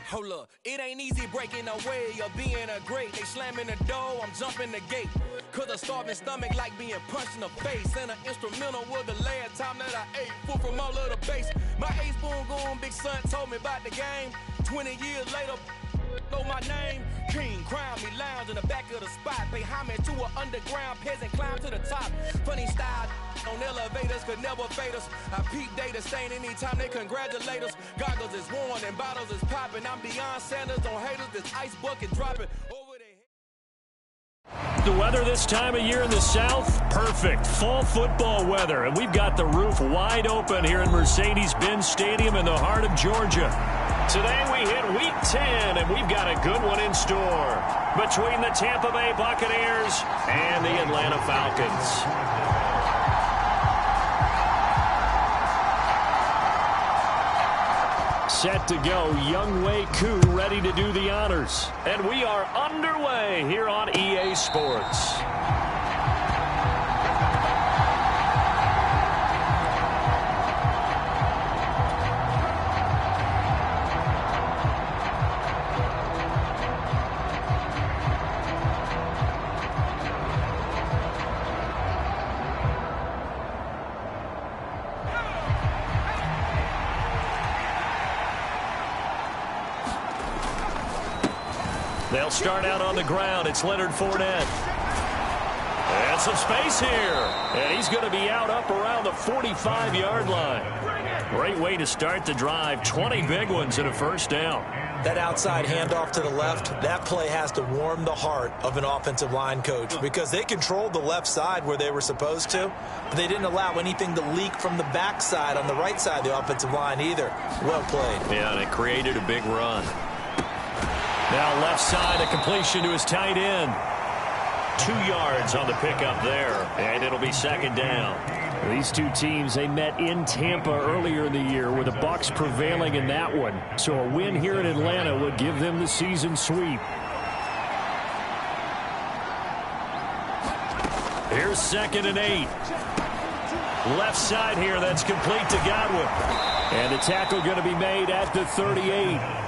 Hold up, it ain't easy breaking away or being a great. They slamming the door, I'm jumping the gate. Cause a starving stomach like being punched in the face. And an instrumental was the last time that I ate. Food from all of the base. My A-spoon going, big son told me about the game. 20 years later, know my name. King, crown me, lounge in the back of the spot. Pay homage to an underground peasant, climb to the top. Funny style on elevators could never fade us. I peep data stain anytime they congratulate us. Goggles is worn and bottles is popping. I'm beyond Sanders on haters, this ice bucket dropping over their. The weather this time of year in the South, perfect. Fall football weather, and we've got the roof wide open here in Mercedes-Benz Stadium in the heart of Georgia. Today we hit Week 10, and we've got a good one in store between the Tampa Bay Buccaneers and the Atlanta Falcons. Set to go, Younghoe Koo ready to do the honors. And we are underway here on EA Sports. They'll start out on the ground. It's Leonard Fournette. And some space here. And he's going to be out up around the 45-yard line. Great way to start the drive. 20 big ones and a first down. That outside handoff to the left, that play has to warm the heart of an offensive line coach because they controlled the left side where they were supposed to, but they didn't allow anything to leak from the backside on the right side of the offensive line either. Well played. Yeah, and it created a big run. Now left side, a completion to his tight end. 2 yards on the pickup there, and it'll be second down. These two teams, they met in Tampa earlier in the year with the Bucs prevailing in that one. So a win here in Atlanta would give them the season sweep. Here's 2nd and 8. Left side here, that's complete to Godwin. And the tackle going to be made at the 38.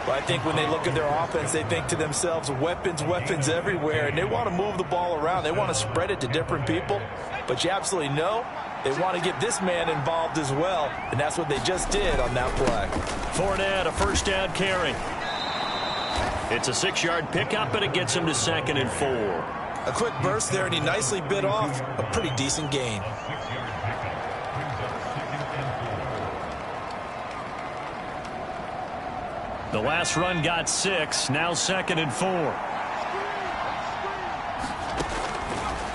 Well, I think when they look at their offense, they think to themselves, weapons, weapons everywhere, and they want to move the ball around. They want to spread it to different people, but you absolutely know they want to get this man involved as well, and that's what they just did on that play. Fournette, a first down carry. It's a 6-yard pickup, and it gets him to 2nd and 4. A quick burst there, and he nicely bit off a pretty decent gain. The last run got 6, now 2nd and 4.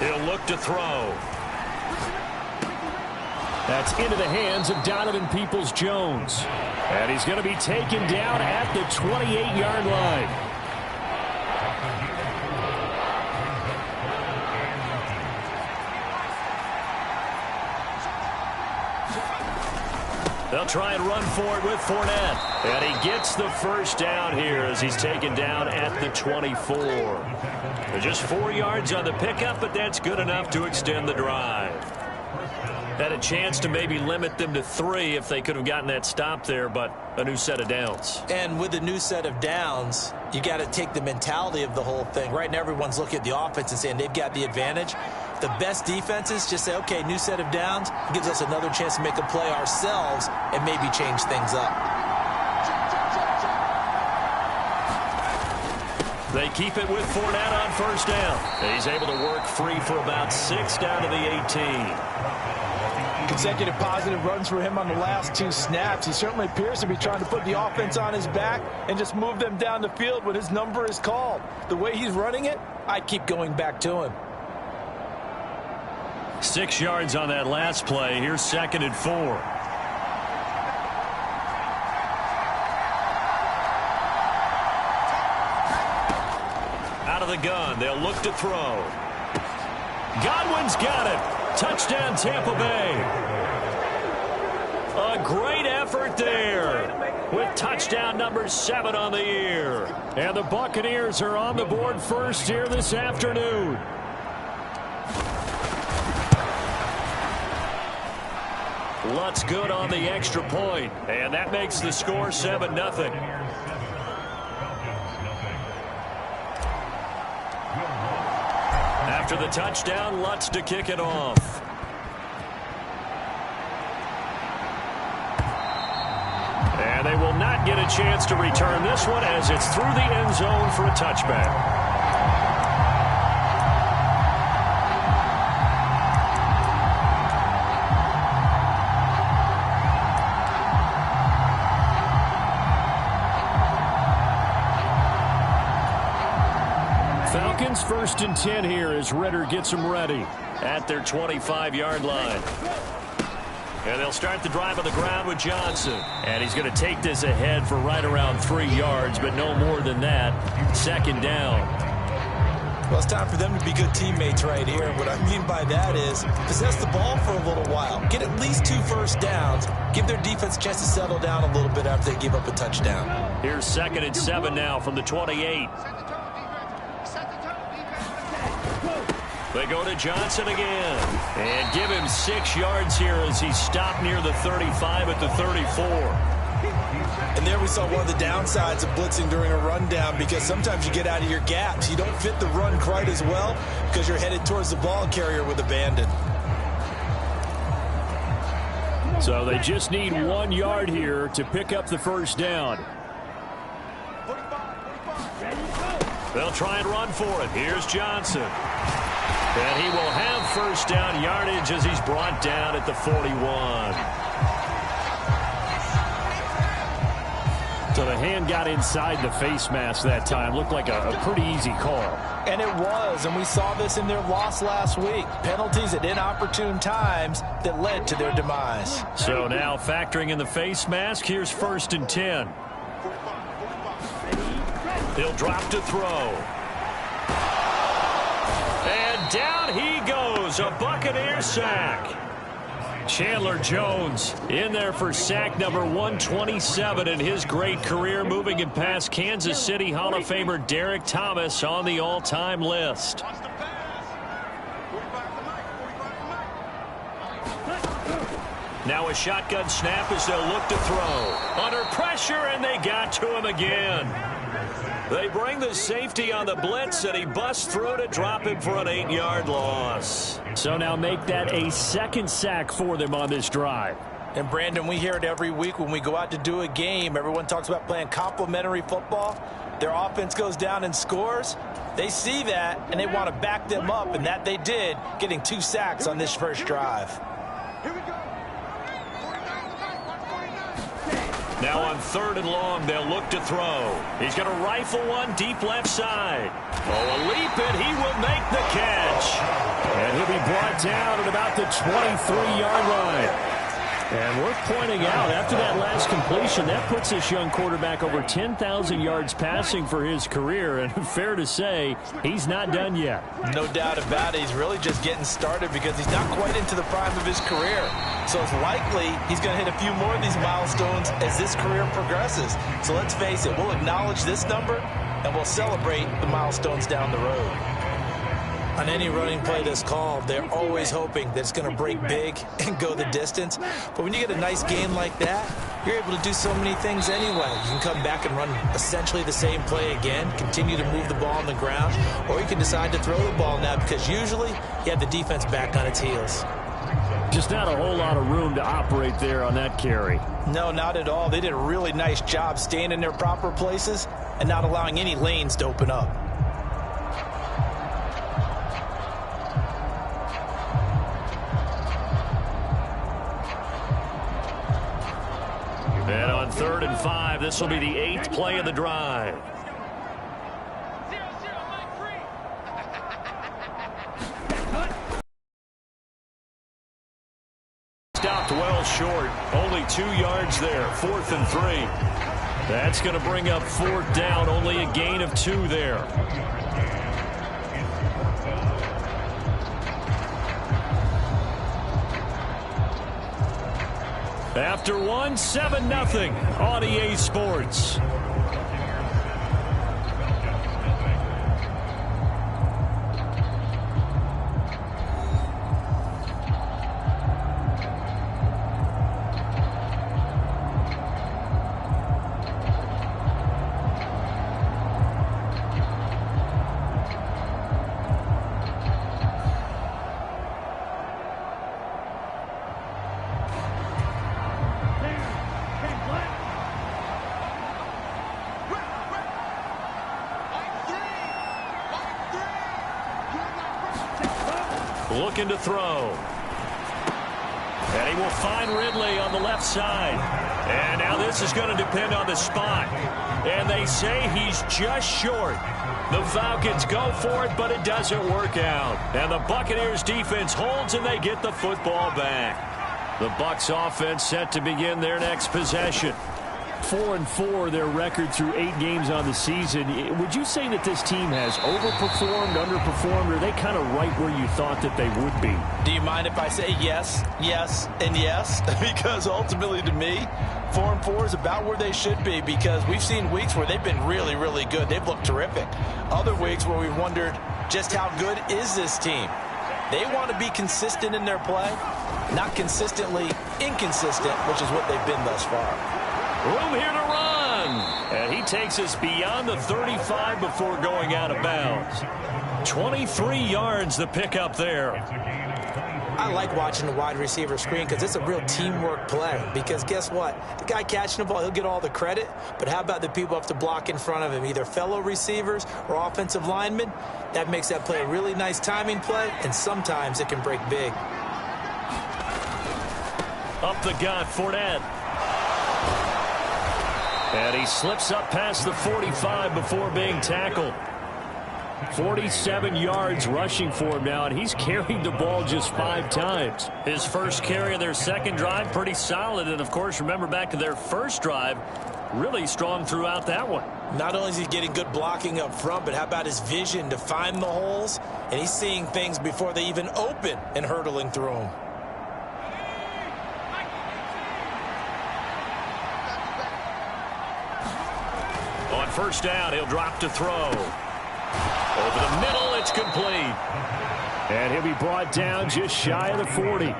He'll look to throw. That's into the hands of Donovan Peoples-Jones. And he's going to be taken down at the 28-yard line. They'll try and run for it with Fournette. And he gets the first down here as he's taken down at the 24. Just 4 yards on the pickup, but that's good enough to extend the drive. Had a chance to maybe limit them to 3 if they could have gotten that stop there, but a new set of downs. And with a new set of downs, you got to take the mentality of the whole thing. Right now, everyone's looking at the offense and saying they've got the advantage. The best defenses just say, okay, new set of downs, gives us another chance to make a play ourselves and maybe change things up. They keep it with Fournette on first down. He's able to work free for about 6 down to the 18. Consecutive positive runs for him on the last 2 snaps. He certainly appears to be trying to put the offense on his back and just move them down the field when his number is called. The way he's running it, I'd keep going back to him. 6 yards on that last play. Here's 2nd and 4. Out of the gun, they'll look to throw. Godwin's got it. Touchdown, Tampa Bay. A great effort there with touchdown number 7 on the year. And the Buccaneers are on the board first here this afternoon. Lutz good on the extra point, and that makes the score 7-0. After the touchdown, Lutz to kick it off. And they will not get a chance to return this one as it's through the end zone for a touchback. Falcons 1st and 10 here as Ritter gets them ready at their 25-yard line. And they'll start the drive on the ground with Johnson. And he's going to take this ahead for right around 3 yards, but no more than that. 2nd down. Well, it's time for them to be good teammates right here. And what I mean by that is possess the ball for a little while. Get at least 2 first downs. Give their defense a chance to settle down a little bit after they give up a touchdown. Here's 2nd and 7 now from the 28. They go to Johnson again and give him 6 yards here as he stopped near the 35 at the 34. And there we saw one of the downsides of blitzing during a rundown, because sometimes you get out of your gaps. You don't fit the run quite as well because you're headed towards the ball carrier with abandon. So they just need 1 yard here to pick up the first down. They'll try and run for it. Here's Johnson. And he will have first down yardage as he's brought down at the 41. So the hand got inside the face mask that time. Looked like a pretty easy call. And it was, and we saw this in their loss last week. Penalties at inopportune times that led to their demise. So now factoring in the face mask, here's 1st and 10. He'll drop to throw. And down he goes, a Buccaneer sack. Chandler Jones in there for sack number 127 in his great career, moving him past Kansas City Hall of Famer Derek Thomas on the all-time list. Now a shotgun snap as they'll look to throw. Under pressure, and they got to him again. They bring the safety on the blitz, and he busts through to drop him for an 8-yard loss. So now make that a 2nd sack for them on this drive. And, Brandon, we hear it every week when we go out to do a game. Everyone talks about playing complementary football. Their offense goes down and scores. They see that, and they want to back them up, and that they did, getting 2 sacks on this first drive. Here we go. Now on 3rd and long, they'll look to throw. He's going to rifle one deep left side. Oh, a leap, and he will make the catch. And he'll be brought down at about the 23-yard line. And we're pointing out, after that last completion, that puts this young quarterback over 10,000 yards passing for his career. And fair to say, he's not done yet. No doubt about it. He's really just getting started because he's not quite into the prime of his career. So it's likely he's going to hit a few more of these milestones as this career progresses. So let's face it, we'll acknowledge this number and we'll celebrate the milestones down the road. On any running play that's called, they're always hoping that it's going to break big and go the distance. But when you get a nice game like that, you're able to do so many things anyway. You can come back and run essentially the same play again, continue to move the ball on the ground, or you can decide to throw the ball now because usually you have the defense back on its heels. Just not a whole lot of room to operate there on that carry. No, not at all. They did a really nice job staying in their proper places and not allowing any lanes to open up. And on 3rd and 5, this will be the 8th play of the drive. Stopped well short. Only 2 yards there. 4th and 3. That's going to bring up 4th down. Only a gain of 2 there. After one, 7-0 on EA Sports. looking to throw. And he will find Ridley on the left side. And now this is going to depend on the spot. And they say he's just short. The Falcons go for it, but it doesn't work out. And the Buccaneers defense holds, and they get the football back. The Bucs offense set to begin their next possession. 4-4 their record through 8 games on the season. Would you say that this team has overperformed, underperformed, or are they kind of right where you thought that they would be? Do you mind if I say yes, yes, and yes? Because ultimately to me, 4-4 is about where they should be, because we've seen weeks where they've been really, really good. They've looked terrific. Other weeks where we've wondered just how good is this team. They want to be consistent in their play, not consistently inconsistent, which is what they've been thus far. Room here to run. And he takes us beyond the 35 before going out of bounds. 23 yards the pickup there. I like watching the wide receiver screen because it's a real teamwork play. Because guess what? The guy catching the ball, he'll get all the credit. But how about the people who have to block in front of him, either fellow receivers or offensive linemen? That makes that play a really nice timing play, and sometimes it can break big. Up the gut, Fournette. And he slips up past the 45 before being tackled. 47 yards rushing for him now, and he's carried the ball just 5 times. His first carry of their second drive, pretty solid. And, of course, remember back to their first drive, really strong throughout that one. Not only is he getting good blocking up front, but how about his vision to find the holes? And he's seeing things before they even open and hurtling through them. On first down, he'll drop to throw. Over the middle, it's complete. And he'll be brought down just shy of the 40.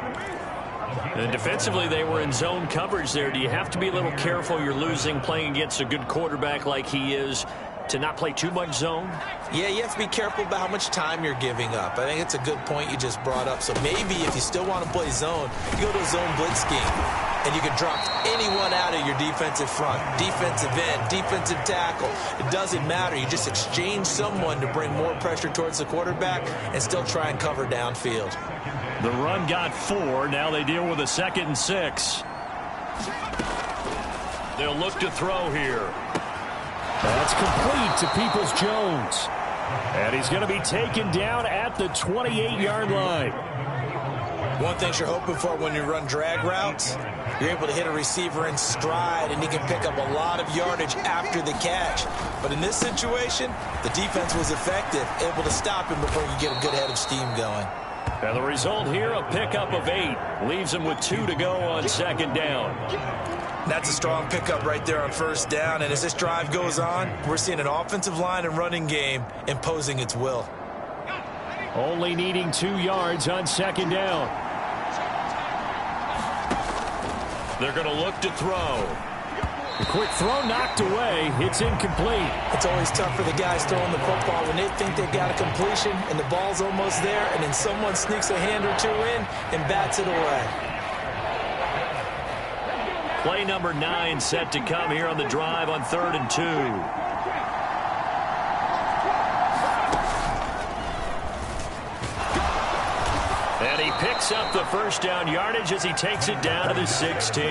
And defensively, they were in zone coverage there. Do you have to be a little careful? You're losing playing against a good quarterback like he is to not play too much zone? Yeah, you have to be careful about how much time you're giving up. I think it's a good point you just brought up. So maybe if you still want to play zone, you go to a zone blitz scheme. And you can drop anyone out of your defensive front, defensive end, defensive tackle. It doesn't matter. You just exchange someone to bring more pressure towards the quarterback and still try and cover downfield. The run got 4. Now they deal with a 2nd and 6. They'll look to throw here. That's complete to Peoples-Jones. And he's going to be taken down at the 28-yard line. One thing you're hoping for when you run drag routes, you're able to hit a receiver in stride, and he can pick up a lot of yardage after the catch. But in this situation, the defense was effective, able to stop him before you get a good head of steam going. And the result here, a pickup of 8. Leaves him with 2 to go on 2nd down. That's a strong pickup right there on first down. And as this drive goes on, we're seeing an offensive line and running game imposing its will. Only needing 2 yards on 2nd down. They're going to look to throw. A quick throw knocked away. It's incomplete. It's always tough for the guys throwing the football when they think they've got a completion and the ball's almost there, and then someone sneaks a hand or 2 in and bats it away. Play number 9 set to come here on the drive on 3rd and 2. And he picks up the first down yardage as he takes it down to the 16.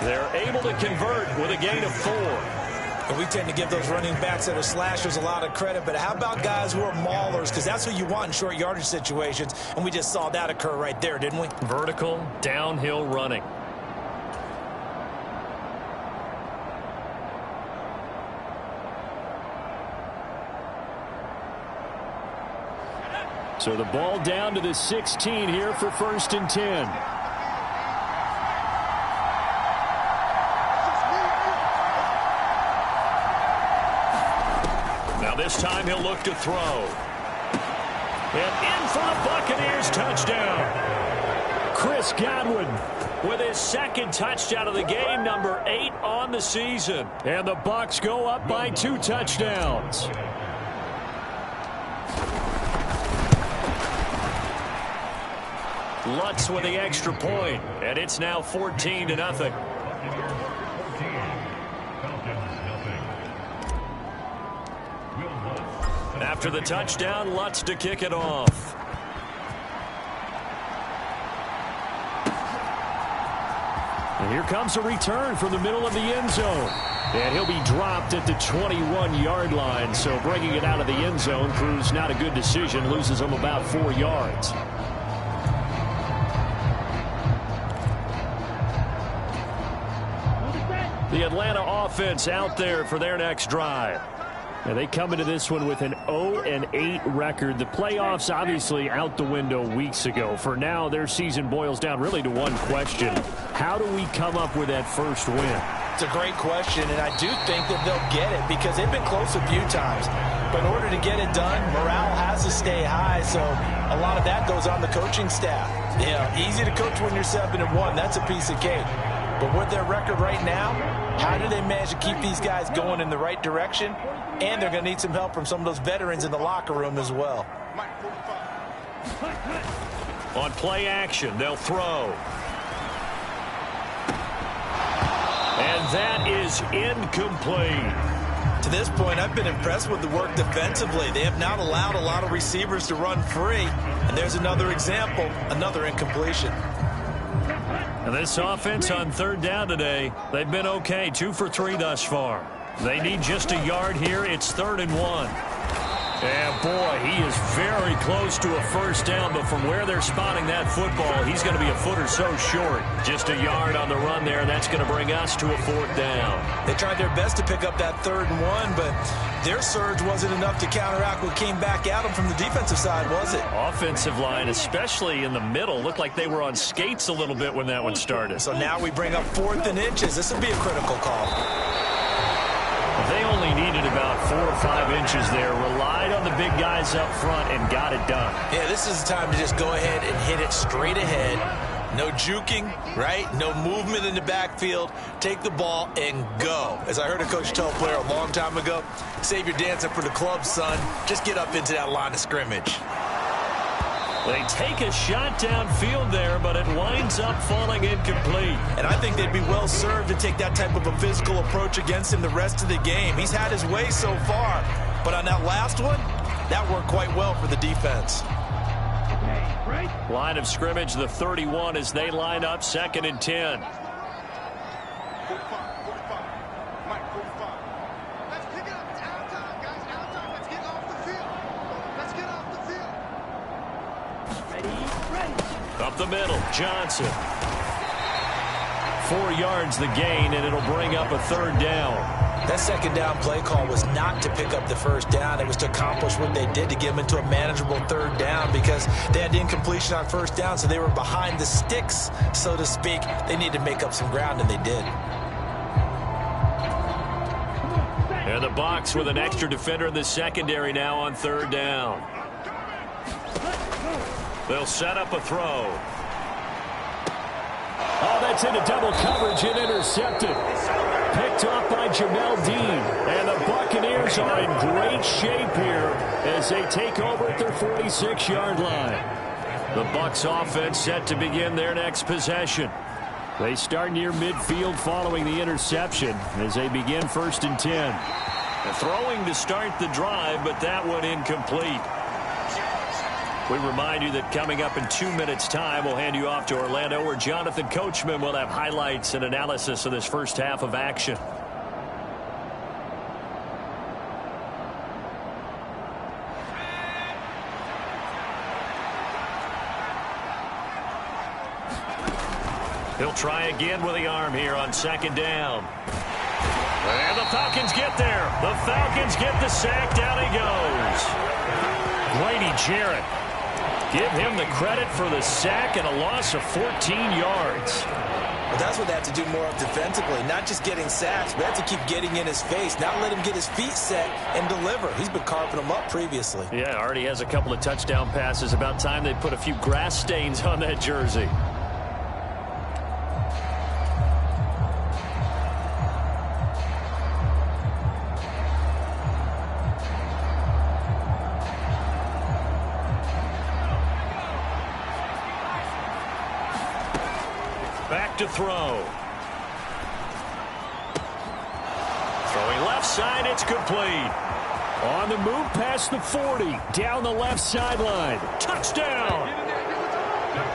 They're able to convert with a gain of 4. And we tend to give those running backs that are slashers a lot of credit, but how about guys who are maulers? Because that's what you want in short yardage situations, and we just saw that occur right there, didn't we? Vertical, downhill running. So the ball down to the 16 here for 1st and 10. Now this time he'll look to throw. And in for the Buccaneers touchdown. Chris Godwin with his 2nd touchdown of the game, number 8 on the season. And the Bucs go up by 2 touchdowns. Lutz with the extra point, and it's now 14-0. After the touchdown, Lutz to kick it off. And here comes a return from the middle of the end zone. And he'll be dropped at the 21-yard line. So bringing it out of the end zone proves not a good decision. Loses him about 4 yards. The Atlanta offense out there for their next drive. And they come into this one with an 0-8 record. The playoffs obviously out the window weeks ago. For now, their season boils down really to one question. How do we come up with that first win? It's a great question, and I do think that they'll get it because they've been close a few times. But in order to get it done, morale has to stay high, so a lot of that goes on the coaching staff. Yeah, easy to coach when you're 7-1. That's a piece of cake. But with their record right now, how do they manage to keep these guys going in the right direction? And they're going to need some help from some of those veterans in the locker room as well. On play action, they'll throw. And that is incomplete. To this point, I've been impressed with the work defensively. They have not allowed a lot of receivers to run free. And there's another example, another incompletion. And this offense on third down today, they've been okay, 2 for 3 thus far. They need just a yard here. It's 3rd and 1. And, boy, he is very close to a first down, but from where they're spotting that football, he's going to be a foot or so short. Just a yard on the run there, and that's going to bring us to a 4th down. They tried their best to pick up that 3rd and 1, but their surge wasn't enough to counteract what came back at them from the defensive side, was it? Offensive line, especially in the middle, looked like they were on skates a little bit when that one started. So now we bring up 4th and inches. This would be a critical call. They only needed about 4 or 5 inches there, relied on the big guys up front, and got it done. Yeah, this is the time to just go ahead and hit it straight ahead. No juking, right? No movement in the backfield. Take the ball and go. As I heard a coach tell a player a long time ago, save your dancing for the club, son. Just get up into that line of scrimmage. They take a shot downfield there, but it winds up falling incomplete. And I think they'd be well served to take that type of a physical approach against him the rest of the game. He's had his way so far, but on that last one, that worked quite well for the defense. Line of scrimmage, the 31 as they line up, 2nd and 10. Up the middle, Johnson. 4 yards the gain, and it'll bring up a 3rd down. That 2nd down play call was not to pick up the 1st down. It was to accomplish what they did to get them into a manageable 3rd down because they had incompletion on 1st down, so they were behind the sticks, so to speak. They needed to make up some ground, and they did. And the Bucs with an extra defender in the secondary now on 3rd down. They'll set up a throw. Oh, that's into double coverage and intercepted. Picked off by Jamel Dean. And the Buccaneers are in great shape here as they take over at their 46-yard line. The Bucs offense set to begin their next possession. They start near midfield following the interception as they begin 1st and 10. Throwing to start the drive, but that one incomplete. We remind you that coming up in 2 minutes' time, we'll hand you off to Orlando, where Jonathan Coachman will have highlights and analysis of this first half of action. He'll try again with the arm here on 2nd down. And the Falcons get there. The Falcons get the sack. Down he goes. Grady Jarrett. Give him the credit for the sack and a loss of 14 yards. But that's what they have to do more of defensively, not just getting sacks, but have to keep getting in his face, not let him get his feet set and deliver. He's been carving them up previously. Yeah, already has a couple of touchdown passes. About time they put a few grass stains on that jersey. To throw. Throwing left side, it's complete. On the move past the 40, down the left sideline. Touchdown!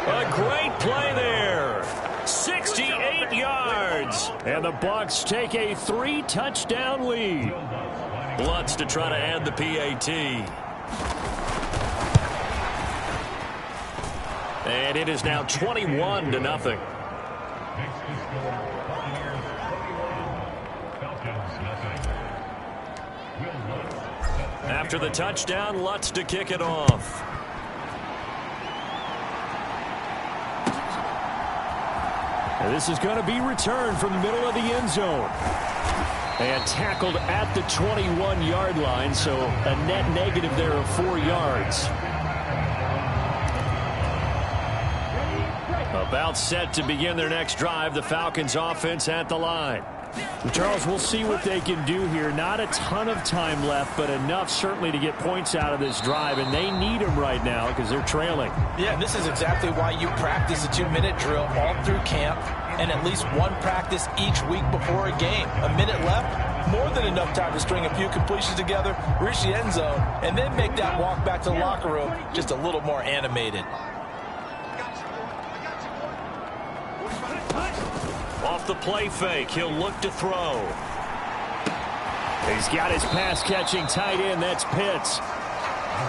A great play there. 6 68 yards. And the Bucs take a 3-touchdown lead. Lutz to try to add the PAT. And it is now 21-0. After the touchdown, Lutz to kick it off. And this is going to be returned from the middle of the end zone. And tackled at the 21-yard line, so a net negative there of 4 yards. About set to begin their next drive, the Falcons offense at the line. Charles, we'll see what they can do here. Not a ton of time left, but enough certainly to get points out of this drive, and they need them right now because they're trailing. Yeah, and this is exactly why you practice a 2-minute drill all through camp and at least one practice each week before a game. A minute left, more than enough time to string a few completions together, reach the end zone, and then make that walk back to the locker room just a little more animated. Off the play fake, he'll look to throw. He's got his pass-catching tight end. That's Pitts.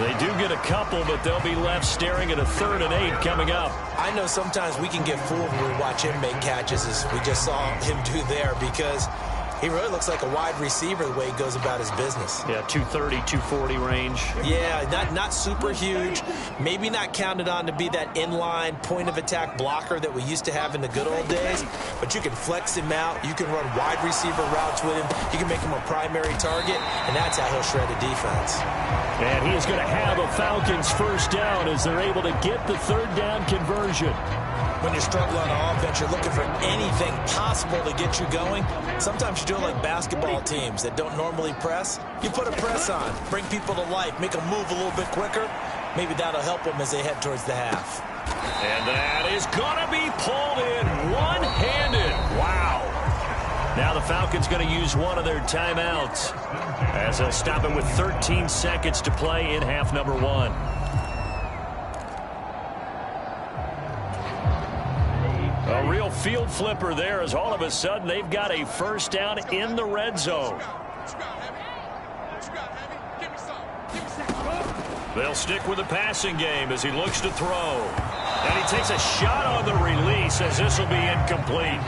They do get a couple, but they'll be left staring at a 3rd and 8 coming up. I know sometimes we can get fooled when we watch him make catches, as we just saw him do there, because he really looks like a wide receiver the way he goes about his business. Yeah, 230, 240 range. Yeah, not super huge. Maybe not counted on to be that inline point-of-attack blocker that we used to have in the good old days, but you can flex him out. You can run wide receiver routes with him. You can make him a primary target, and that's how he'll shred a defense. And he is going to have a Falcons first down as they're able to get the 3rd down conversion. When you're struggling on offense, you're looking for anything possible to get you going. Sometimes you do it like basketball teams that don't normally press. You put a press on, bring people to life, make them move a little bit quicker. Maybe that'll help them as they head towards the half. And that is going to be pulled in one-handed. Wow. Now the Falcons going to use one of their timeouts as they'll stop it with 13 seconds to play in half number 1. A real field flipper there as all of a sudden they've got a first down in the red zone. They'll stick with the passing game as he looks to throw. And he takes a shot on the release as this will be incomplete.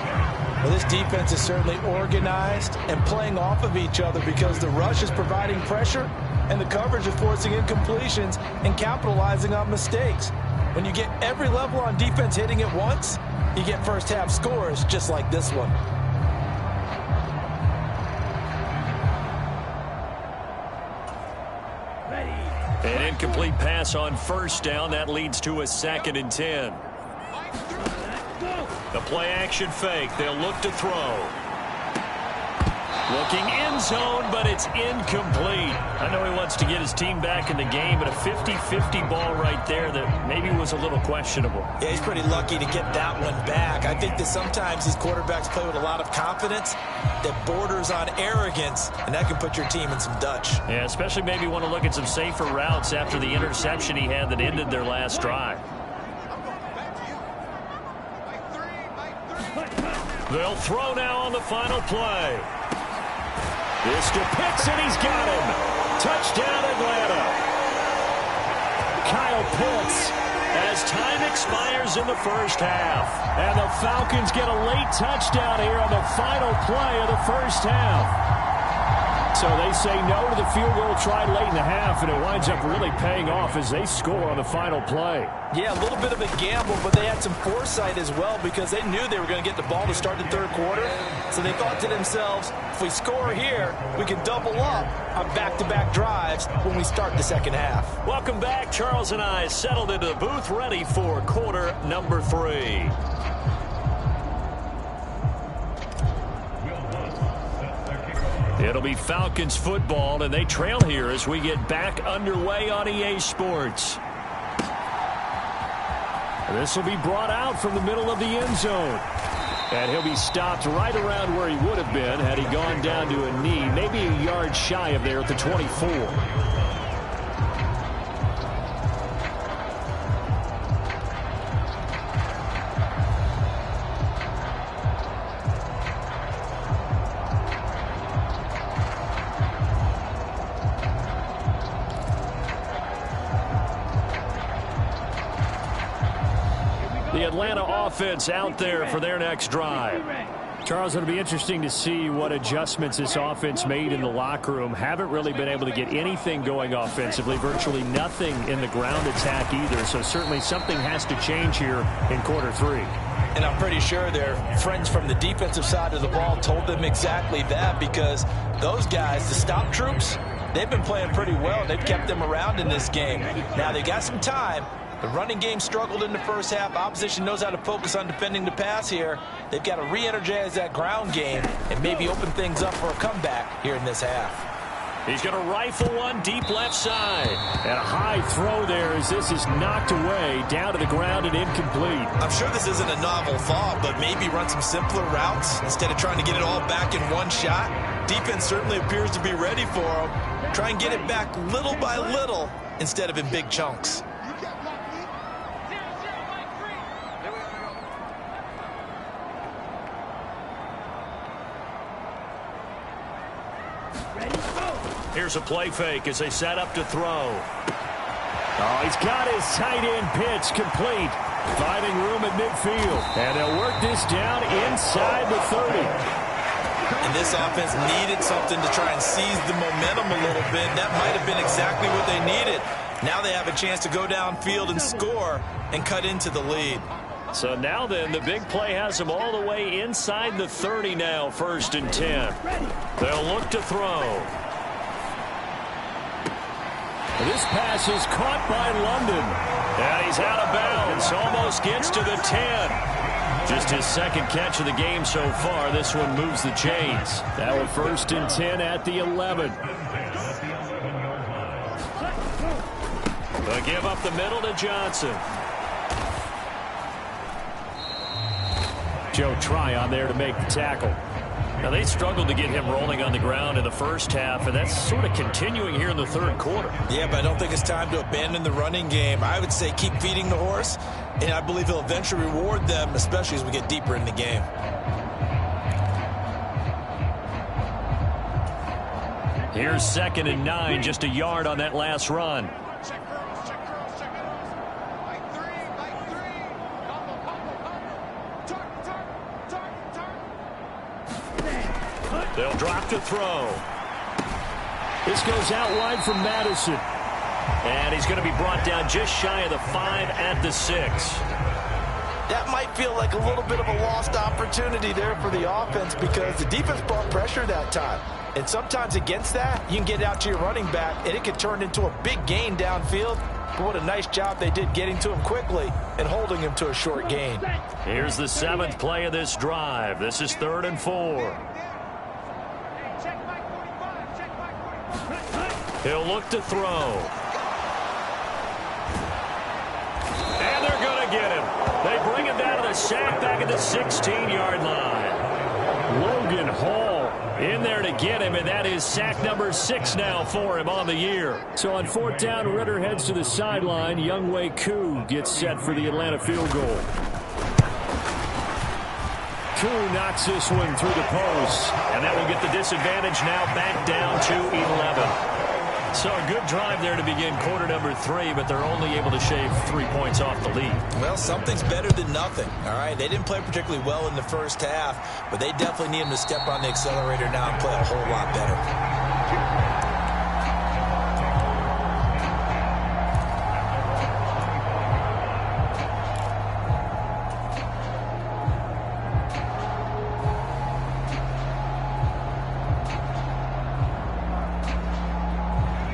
Well, this defense is certainly organized and playing off of each other because the rush is providing pressure and the coverage is forcing incompletions and capitalizing on mistakes. When you get every level on defense hitting at once, you get first half scores just like this one. An incomplete pass on first down. That leads to a 2nd and 10. The play action fake. They'll look to throw. Looking end zone, but it's incomplete. I know he wants to get his team back in the game, but a 50-50 ball right there that maybe was a little questionable. Yeah, he's pretty lucky to get that one back. I think that sometimes these quarterbacks play with a lot of confidence that borders on arrogance, and that can put your team in some Dutch. Yeah, especially maybe want to look at some safer routes after the interception he had that ended their last drive. They'll throw now on the final play. This to Pitts, and he's got him. Touchdown, Atlanta. Kyle Pitts, as time expires in the first half. And the Falcons get a late touchdown here on the final play of the first half. So they say no to the field goal try late in the half, and it winds up really paying off as they score on the final play. Yeah, a little bit of a gamble, but they had some foresight as well because they knew they were going to get the ball to start the 3rd quarter. So they thought to themselves, if we score here, we can double up on back-to-back drives when we start the 2nd half. Welcome back. Charles and I settled into the booth ready for quarter number 3. It'll be Falcons football, and they trail here as we get back underway on EA Sports. This will be brought out from the middle of the end zone. And he'll be stopped right around where he would have been had he gone down to a knee, maybe a yard shy of there at the 24. Atlanta offense out there for their next drive. Charles, it'll be interesting to see what adjustments this offense made in the locker room. Haven't really been able to get anything going offensively, virtually nothing in the ground attack either. So certainly something has to change here in quarter 3. And I'm pretty sure their friends from the defensive side of the ball told them exactly that, because those guys, the stop troops, they've been playing pretty well, and they've kept them around in this game. Now, they got some time. The running game struggled in the first half. Opposition knows how to focus on defending the pass here. They've got to re-energize that ground game and maybe open things up for a comeback here in this half. He's going to rifle one deep left side. And a high throw there as this is knocked away, down to the ground and incomplete. I'm sure this isn't a novel thought, but maybe run some simpler routes instead of trying to get it all back in one shot. Defense certainly appears to be ready for him. Try and get it back little by little instead of in big chunks. Here's a play fake as they set up to throw. Oh, he's got his tight end pitch complete. Finding room at midfield. And they'll work this down inside the 30. And this offense needed something to try and seize the momentum a little bit. That might have been exactly what they needed. Now they have a chance to go downfield and score and cut into the lead. So now then, the big play has them all the way inside the 30 now, 1st and 10. They'll look to throw. This pass is caught by London. And he's out of bounds. Almost gets to the 10. Just his second catch of the game so far. This one moves the chains. Now a 1st and 10 at the 11. They'll give up the middle to Johnson. Joe Tryon there to make the tackle. Now, they struggled to get him rolling on the ground in the first half, and that's sort of continuing here in the third quarter. Yeah, but I don't think it's time to abandon the running game. I would say keep feeding the horse, and I believe he'll eventually reward them, especially as we get deeper in the game. Here's 2nd and 9, just a yard on that last run. They'll drop to throw. This goes out wide from Madison. And he's going to be brought down just shy of the 5 at the 6. That might feel like a little bit of a lost opportunity there for the offense, because the defense brought pressure that time. And sometimes against that, you can get out to your running back, and it can turn into a big gain downfield. But what a nice job they did getting to him quickly and holding him to a short gain. Here's the 7th play of this drive. This is 3rd and 4. He'll look to throw. And they're going to get him. They bring him down to the sack back at the 16-yard line. Logan Hall in there to get him, and that is sack number 6 now for him on the year. So on 4th down, Ritter heads to the sideline. Younghoe Koo gets set for the Atlanta field goal. Koo knocks this one through the post. And that will get the disadvantage now back down to 11. So a good drive there to begin quarter number 3, but they're only able to shave 3 points off the lead. Well, something's better than nothing, all right? They didn't play particularly well in the first half, but they definitely need him to step on the accelerator now and play a whole lot better.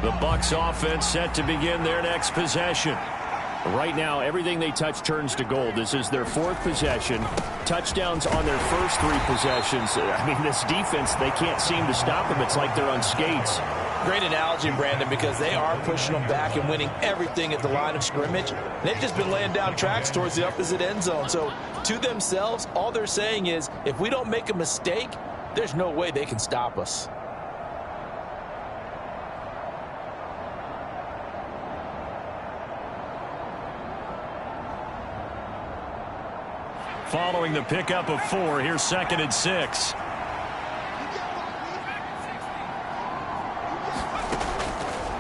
The Bucs offense set to begin their next possession. Right now, everything they touch turns to gold. This is their 4th possession. Touchdowns on their first 3 possessions. I mean, this defense, they can't seem to stop them. It's like they're on skates. Great analogy, Brandon, because they are pushing them back and winning everything at the line of scrimmage. They've just been laying down tracks towards the opposite end zone. So to themselves, all they're saying is, if we don't make a mistake, there's no way they can stop us. Following the pickup of 4, here's 2nd and 6.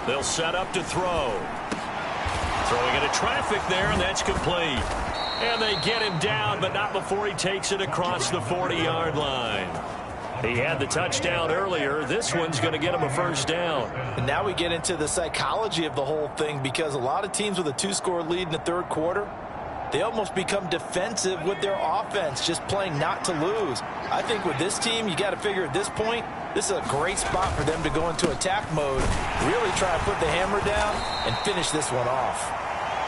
They'll set up to throw. Throwing into traffic there, and that's complete. And they get him down, but not before he takes it across the 40-yard line. He had the touchdown earlier. This one's going to get him a first down. And now we get into the psychology of the whole thing, because a lot of teams with a 2-score lead in the third quarter, they almost become defensive with their offense, just playing not to lose. I think with this team, you got to figure at this point, this is a great spot for them to go into attack mode, really try to put the hammer down and finish this one off.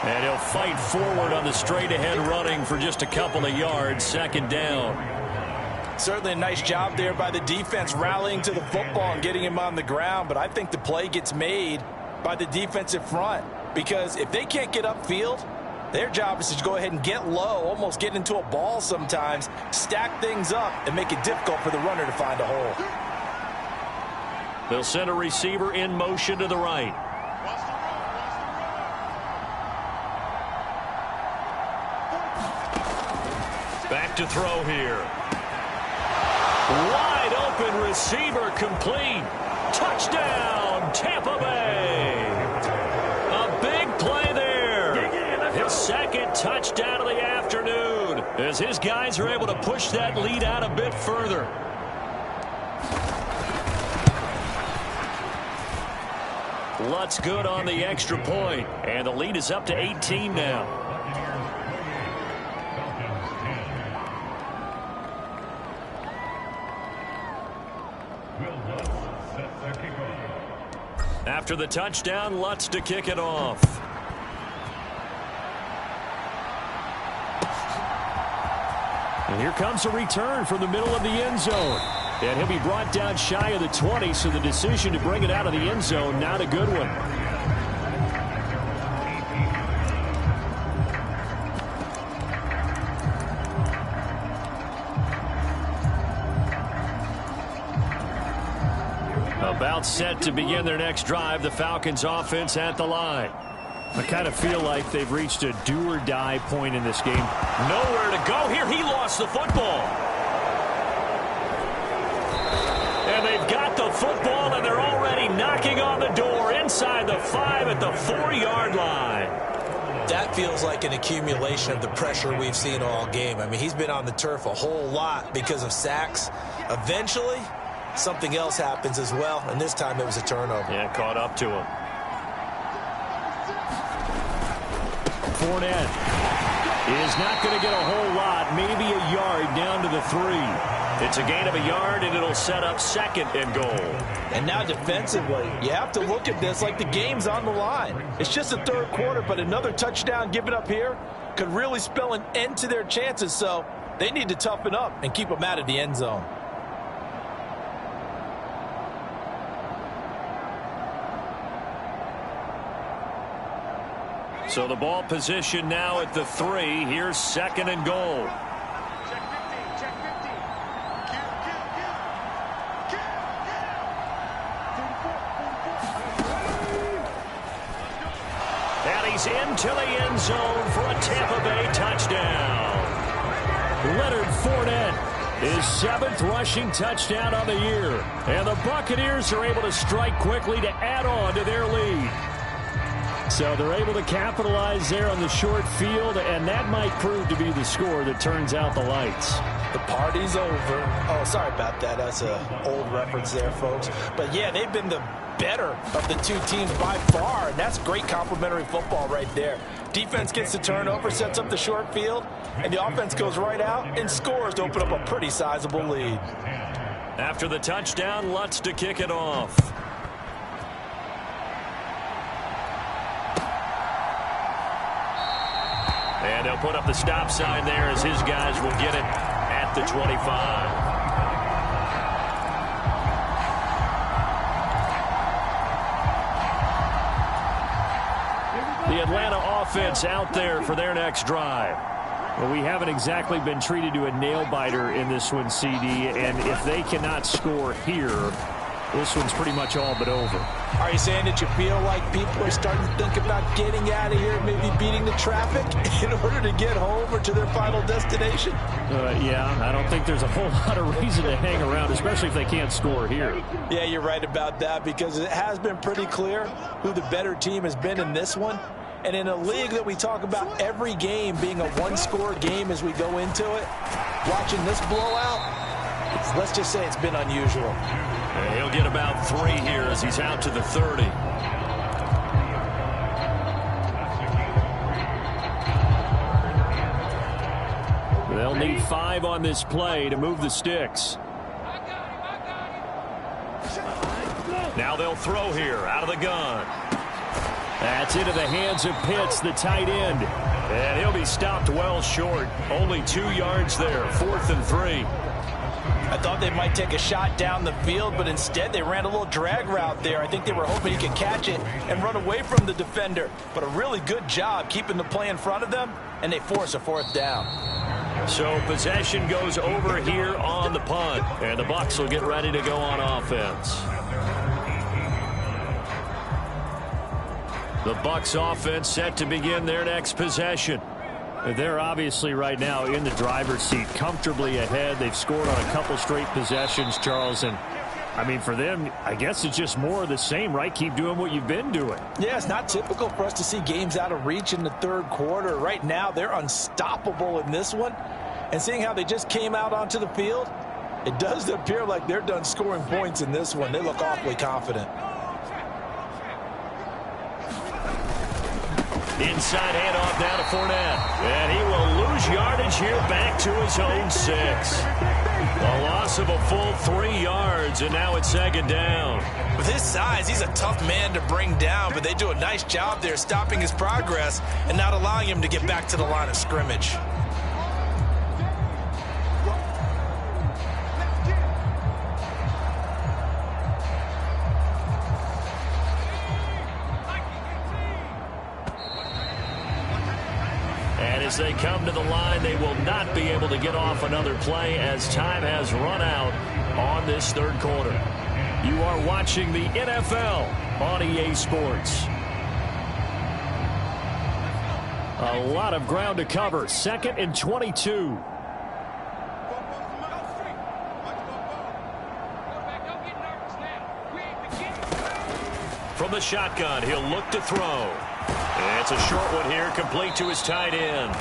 And he'll fight forward on the straight-ahead running for just a couple of yards, second down. Certainly a nice job there by the defense rallying to the football and getting him on the ground, but I think the play gets made by the defensive front, because if they can't get upfield, their job is to go ahead and get low, almost get into a ball sometimes, stack things up, and make it difficult for the runner to find a hole. They'll send a receiver in motion to the right. Back to throw here. Wide open receiver, complete. Touchdown, Tampa Bay. A big play there. His second touchdown of the afternoon, as his guys are able to push that lead out a bit further. Lutt's good on the extra point, and the lead is up to 18 now. After the touchdown, Lutz to kick it off. And here comes a return from the middle of the end zone. And he'll be brought down shy of the 20, so the decision to bring it out of the end zone, not a good one. About set to begin their next drive, the Falcons offense at the line. I kind of feel like they've reached a do-or-die point in this game. Nowhere to go here. He lost the football. And they've got the football, and they're already knocking on the door inside the 5 at the 4-yard line. That feels like an accumulation of the pressure we've seen all game. I mean, he's been on the turf a whole lot because of sacks. Eventually, something else happens as well, and this time it was a turnover. Yeah, caught up to him. Fournette is not going to get a whole lot, maybe a yard down to the 3. It's a gain of a yard, and it'll set up second and goal. And now defensively, you have to look at this like the game's on the line. It's just the third quarter, but another touchdown given up here could really spell an end to their chances, so they need to toughen up and keep them out of the end zone. So the ball position now at the 3. Here's second and goal. And he's into the end zone for a Tampa Bay touchdown. Leonard Fournette, his 7th rushing touchdown on the year. And the Buccaneers are able to strike quickly to add on to their lead. So they're able to capitalize there on the short field, and that might prove to be the score that turns out the lights. The party's over. Oh, sorry about that. That's an old reference there, folks. But, yeah, they've been the better of the two teams by far, and that's great complimentary football right there. Defense gets the turnover, sets up the short field, and the offense goes right out and scores to open up a pretty sizable lead. After the touchdown, Lutz to kick it off. And they'll put up the stop sign there as his guys will get it at the 25. The Atlanta offense out there for their next drive. Well, we haven't exactly been treated to a nail-biter in this one, CD, and if they cannot score here, this one's pretty much all but over. Are you saying that you feel like people are starting to think about getting out of here, maybe beating the traffic in order to get home or to their final destination? Yeah, I don't think there's a whole lot of reason to hang around, especially if they can't score here. Yeah, you're right about that, because it has been pretty clear who the better team has been in this one. And in a league that we talk about every game being a one-score game as we go into it, watching this blowout, let's just say it's been unusual. And he'll get about 3 here as he's out to the 30. They'll need 5 on this play to move the sticks. Now they'll throw here out of the gun. That's into the hands of Pitts, the tight end. And he'll be stopped well short. Only 2 yards there, 4th and 3. I thought they might take a shot down the field, but instead they ran a little drag route there. I think they were hoping he could catch it and run away from the defender. But a really good job keeping the play in front of them, and they force a 4th down. So possession goes over here on the punt, and the Bucs will get ready to go on offense. The Bucs offense set to begin their next possession. They're obviously right now in the driver's seat, comfortably ahead. They've scored on a couple straight possessions, Charles, and I mean, for them, I guess it's just more of the same, right? Keep doing what you've been doing. Yeah, it's not typical for us to see games out of reach in the 3rd quarter. Right now, they're unstoppable in this one. And seeing how they just came out onto the field, it does appear like they're done scoring points in this one. They look awfully confident. Inside handoff down to Fournette. And he will lose yardage here back to his own 6. A loss of a full 3 yards, and now it's 2nd down. With his size, he's a tough man to bring down, but they do a nice job there stopping his progress and not allowing him to get back to the line of scrimmage. As they come to the line, they will not be able to get off another play as time has run out on this 3rd quarter. You are watching the NFL on EA Sports. A lot of ground to cover. 2nd and 22. From the shotgun, he'll look to throw. And it's a short one here, complete to his tight end.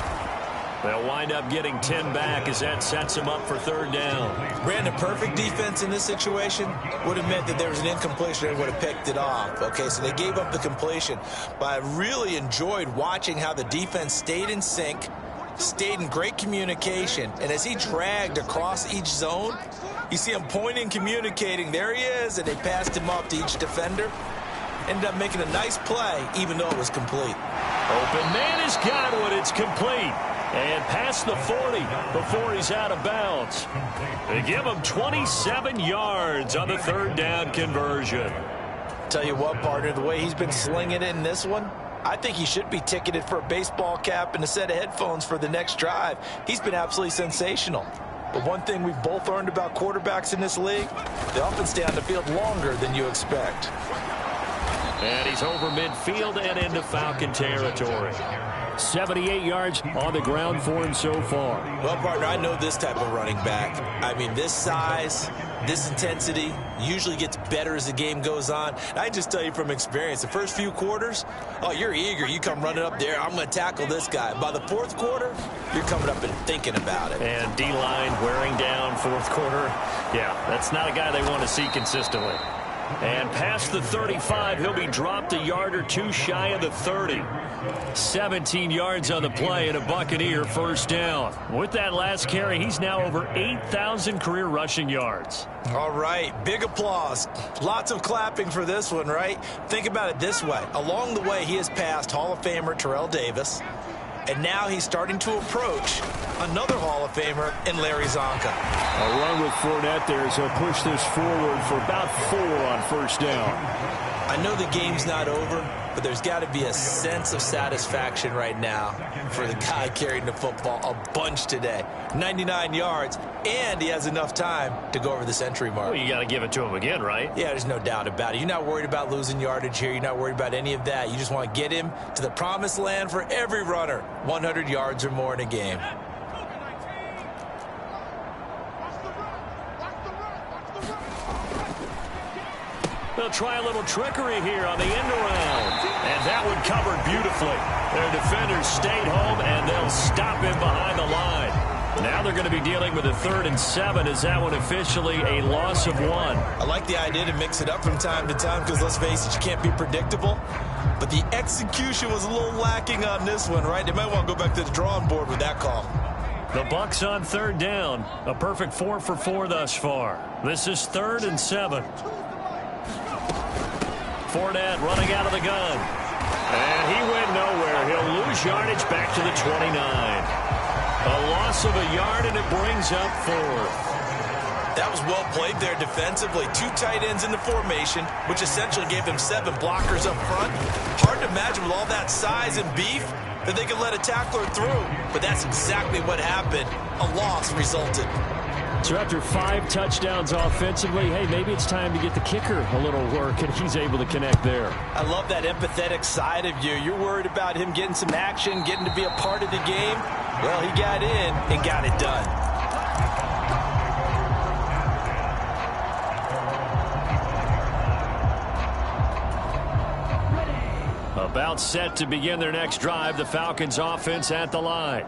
They'll wind up getting 10 back as that sets him up for 3rd down. Brandon, perfect defense in this situation would have meant that there was an incompletion and would have picked it off. Okay, so they gave up the completion. But I really enjoyed watching how the defense stayed in sync, stayed in great communication, and as he dragged across each zone, you see him pointing, communicating. There he is, and they passed him off to each defender. Ended up making a nice play, even though it was complete. Open man is Godwin. It's complete. And past the 40 before he's out of bounds. They give him 27 yards on the 3rd down conversion. Tell you what, partner, the way he's been slinging it in this one, I think he should be ticketed for a baseball cap and a set of headphones for the next drive. He's been absolutely sensational. But one thing we've both learned about quarterbacks in this league, they often stay on the field longer than you expect. And he's over midfield and into Falcon territory. 78 yards on the ground for him so far. Well, partner, I know this type of running back. I mean, this size, this intensity usually gets better as the game goes on. I just tell you from experience, the first few quarters, oh, you're eager. You come running up there. I'm going to tackle this guy. By the 4th quarter, you're coming up and thinking about it. And D-line wearing down 4th quarter. Yeah, that's not a guy they want to see consistently. And past the 35, he'll be dropped a yard or 2 shy of the 30. 17 yards on the play and a Buccaneer 1st down. With that last carry, he's now over 8,000 career rushing yards. All right, big applause. Lots of clapping for this one, right? Think about it this way. Along the way, he has passed Hall of Famer Terrell Davis, and now he's starting to approach another Hall of Famer in Larry Zonka. A run with Fournette there, so push this forward for about 4 on 1st down. I know the game's not over, but there's got to be a sense of satisfaction right now for the guy carrying the football a bunch today. 99 yards, and he has enough time to go over the century mark. Well, you got to give it to him again, right? Yeah, there's no doubt about it. You're not worried about losing yardage here. You're not worried about any of that. You just want to get him to the promised land for every runner, 100 yards or more in a game. They'll try a little trickery here on the end around. And that one covered beautifully. Their defenders stayed home, and they'll stop him behind the line. Now they're going to be dealing with a 3rd and 7. Is that one officially a loss of 1? I like the idea to mix it up from time to time because, let's face it, you can't be predictable. But the execution was a little lacking on this one, right? They might want to go back to the drawing board with that call. The Bucs on 3rd down. A perfect 4 for 4 thus far. This is 3rd and 7. Fournette running out of the gun. And he went nowhere. He'll lose yardage back to the 29. A loss of a yard, and it brings up 4th. That was well played there defensively. 2 tight ends in the formation, which essentially gave them 7 blockers up front. Hard to imagine with all that size and beef that they could let a tackler through. But that's exactly what happened. A loss resulted. So after 5 touchdowns offensively, hey, maybe it's time to get the kicker a little work, and he's able to connect there. I love that empathetic side of you. You're worried about him getting some action, getting to be a part of the game. Well, he got in and got it done. About set to begin their next drive, the Falcons offense at the line.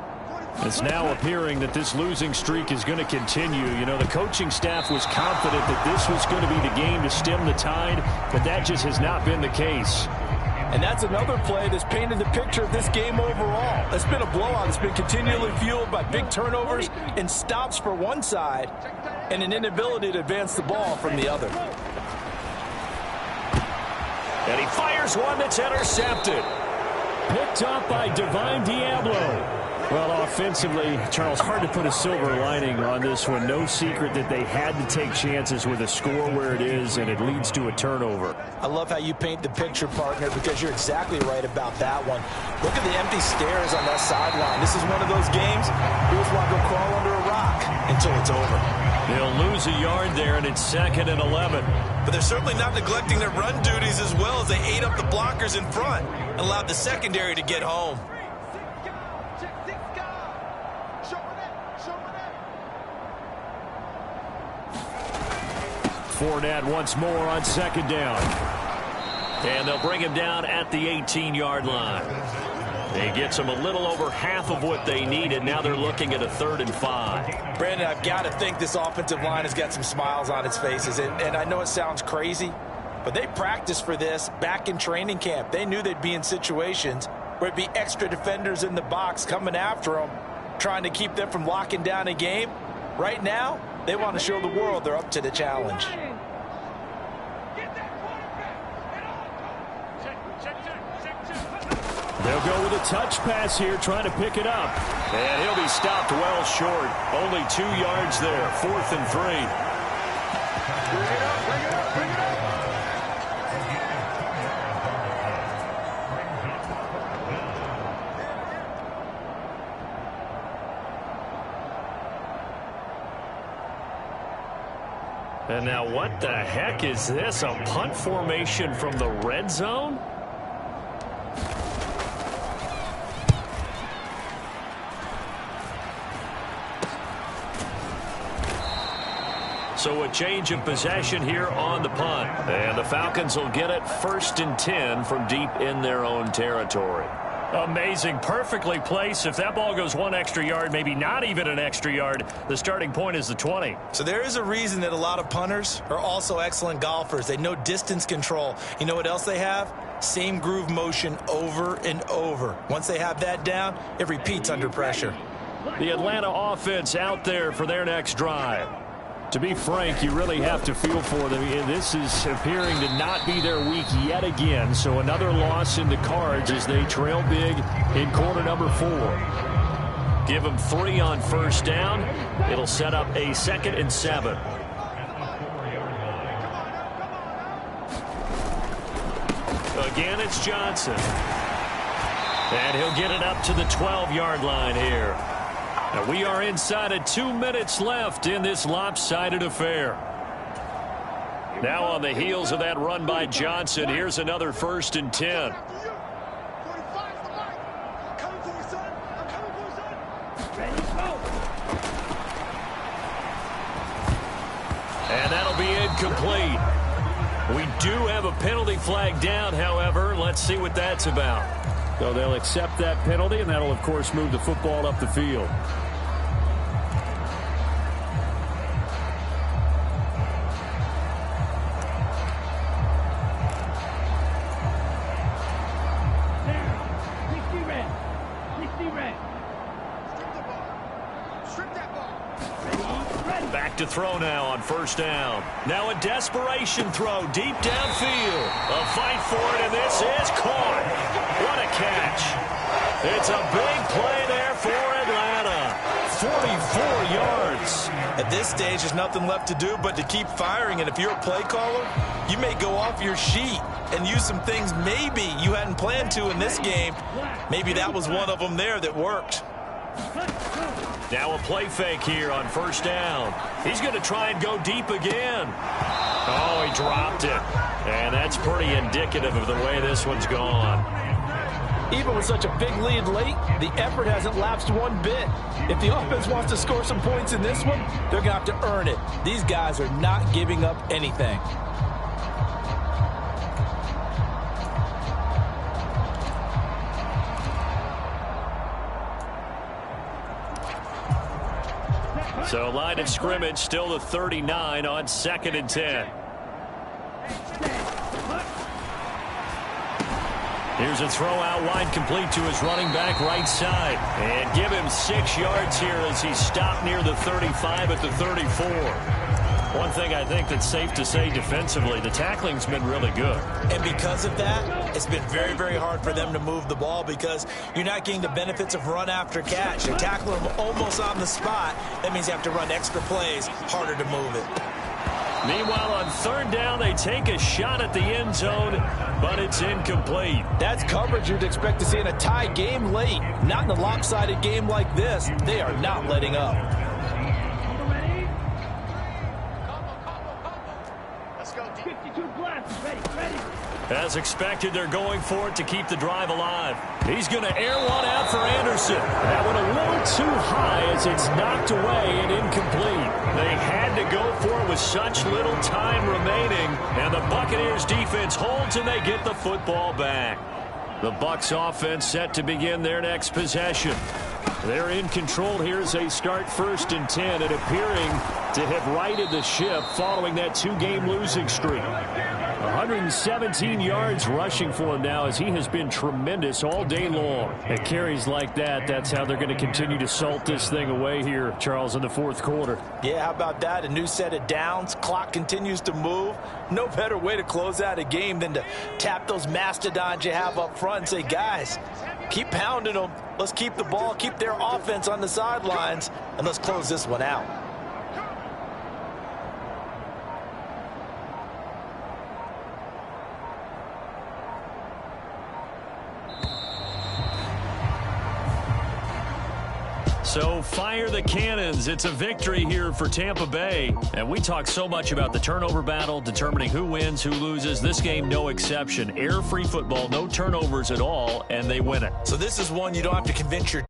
It's now appearing that this losing streak is going to continue. You know, the coaching staff was confident that this was going to be the game to stem the tide, but that just has not been the case. And that's another play that's painted the picture of this game overall. It's been a blowout. It's been continually fueled by big turnovers and stops for one side and an inability to advance the ball from the other. And he fires one that's intercepted. Picked up by Divine Diablo. Well, offensively, Charles, hard to put a silver lining on this one. No secret that they had to take chances with a score where it is, and it leads to a turnover. I love how you paint the picture, partner, because you're exactly right about that one. Look at the empty stares on that sideline. This is one of those games, you just want to go crawl under a rock until it's over. They'll lose a yard there, and it's 2nd and 11. But they're certainly not neglecting their run duties as well as they ate up the blockers in front and allowed the secondary to get home. Fournette once more on 2nd down. And they'll bring him down at the 18-yard line. He gets them a little over half of what they needed. Now they're looking at a 3rd and 5. Brandon, I've got to think this offensive line has got some smiles on its faces. And I know it sounds crazy, but they practiced for this back in training camp. They knew they'd be in situations where it'd be extra defenders in the box coming after them, trying to keep them from locking down a game. Right now, they want to show the world they're up to the challenge. They'll go with a touch pass here, trying to pick it up. And he'll be stopped well short. Only 2 yards there. 4th and 3. Bring it up, bring it up, bring it up. And now what the heck is this? A punt formation from the red zone? So a change of possession here on the punt. And the Falcons will get it 1st and 10 from deep in their own territory. Amazing. Perfectly placed. If that ball goes 1 extra yard, maybe not even an extra yard, the starting point is the 20. So there is a reason that a lot of punters are also excellent golfers. They know distance control. You know what else they have? Same groove motion over and over. Once they have that down, it repeats under pressure. The Atlanta offense out there for their next drive. To be frank, you really have to feel for them. This is appearing to not be their week yet again. So another loss in the cards as they trail big in quarter number 4. Give them 3 on 1st down. It'll set up a 2nd and 7. Again, it's Johnson. And he'll get it up to the 12-yard line here. And we are inside of 2 minutes left in this lopsided affair. Now on the heels of that run by Johnson, here's another 1st and 10. And that'll be incomplete. We do have a penalty flag down, however. Let's see what that's about. So they'll accept that penalty, and that'll, of course, move the football up the field. Back to throw now on first down. Now a desperation throw deep downfield. A fight for it, and this is caught. What a catch. It's a big play there for Atlanta. 44 yards. At this stage, there's nothing left to do but to keep firing. And if you're a play caller, you may go off your sheet and use some things maybe you hadn't planned to in this game. Maybe that was one of them there that worked. Now a play fake here on first down. He's going to try and go deep again. Oh, he dropped it. And that's pretty indicative of the way this one's gone. Even with such a big lead late, the effort hasn't lapsed one bit. If the offense wants to score some points in this one, they're going to have to earn it. These guys are not giving up anything. So line of scrimmage still the 39 on 2nd and 10. Here's a throw out wide, complete to his running back right side. And give him 6 yards here as he stopped near the 35 at the 34. One thing I think that's safe to say defensively, the tackling's been really good. And because of that, it's been very, very hard for them to move the ball because you're not getting the benefits of run after catch. You're tackling them almost on the spot. That means you have to run extra plays, harder to move it. Meanwhile, on third down, they take a shot at the end zone, but it's incomplete. That's coverage you'd expect to see in a tie game late. Not in a lopsided game like this. They are not letting up. As expected, they're going for it to keep the drive alive. He's going to air one out for Anderson. That one a little too high as it's knocked away and incomplete. They had to go for it with such little time remaining, and the Buccaneers defense holds and they get the football back. The Bucs offense set to begin their next possession. They're in control here as they start 1st and 10 and appearing to have righted the ship following that 2-game losing streak. 117 yards rushing for him now as he has been tremendous all day long. At carries like that, that's how they're going to continue to salt this thing away here, Charles, in the 4th quarter. Yeah, how about that? A new set of downs. Clock continues to move. No better way to close out a game than to tap those mastodons you have up front and say, guys, keep pounding them. Let's keep the ball, keep their offense on the sidelines, and let's close this one out. So fire the cannons. It's a victory here for Tampa Bay. And we talk so much about the turnover battle, determining who wins, who loses. This game, no exception. Air-free football, no turnovers at all, and they win it. So this is one you don't have to convince your